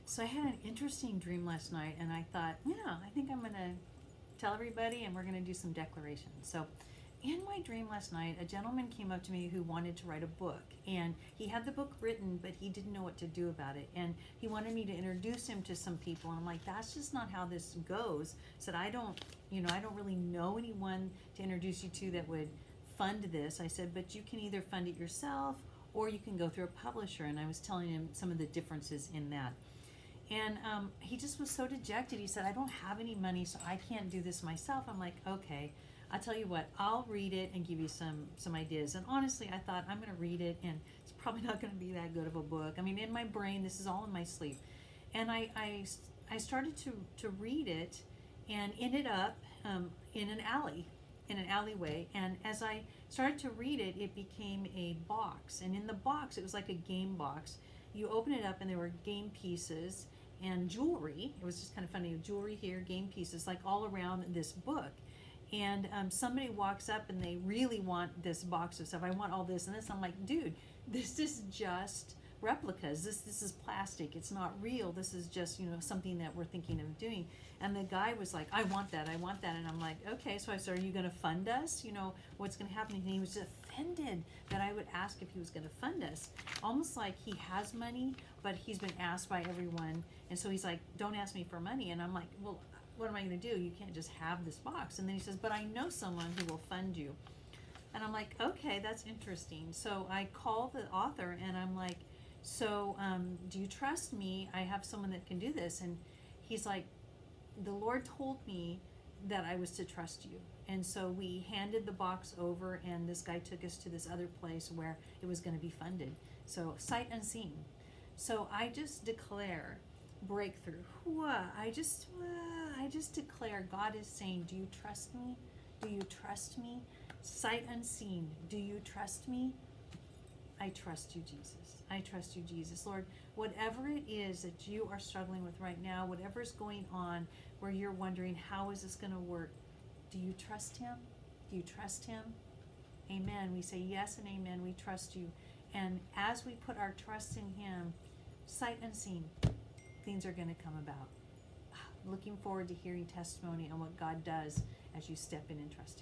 So I had an interesting dream last night, and I thought, yeah, I think I'm going to tell everybody, and we're going to do some declarations. So in my dream last night, a gentleman came up to me who wanted to write a book, and he had the book written, but he didn't know what to do about it. And he wanted me to introduce him to some people. And I'm like, that's just not how this goes. I said, I don't really know anyone to introduce you to that would fund this. I said, but you can either fund it yourself or you can go through a publisher. And I was telling him some of the differences in that. And he just was so dejected. He said, I don't have any money, so I can't do this myself. I'm like, okay, I'll tell you what, I'll read it and give you some ideas. And honestly, I thought, I'm going to read it, and it's probably not going to be that good of a book. I mean, in my brain, this is all in my sleep. And I started to read it and ended up in an alleyway. And as I started to read it, it became a box. And in the box, it was like a game box. You open it up, and there were game pieces and jewelry. It was just kind of funny, jewelry here, game pieces, like all around this book. And somebody walks up and they really want this box of stuff. I want all this and this. I'm like, dude, this is just replicas. This is plastic. It's not real. This is just, something that we're thinking of doing. And the guy was like, I want that. And I'm like, okay. So I said, are you going to fund us? What's going to happen? And he was offended that I would ask if he was going to fund us. Almost like he has money, but he's been asked by everyone. And so he's like, don't ask me for money. And I'm like, well, what am I going to do? You can't just have this box. And then he says, but I know someone who will fund you. And I'm like, okay, that's interesting. So I call the author and I'm like, so do you trust me? I have someone that can do this. And he's like, the Lord told me that I was to trust you. And so we handed the box over, and this guy took us to this other place where it was going to be funded. So sight unseen. So I just declare breakthrough. I just declare, God is saying, do you trust me? Do you trust me? Sight unseen. Do you trust me? I trust you, Jesus. I trust you, Jesus. Lord, whatever it is that you are struggling with right now, whatever's going on where you're wondering, how is this going to work? Do you trust him? Do you trust him? Amen. We say yes and amen. We trust you. And as we put our trust in him, sight unseen, things are going to come about. Looking forward to hearing testimony on what God does as you step in and trust him.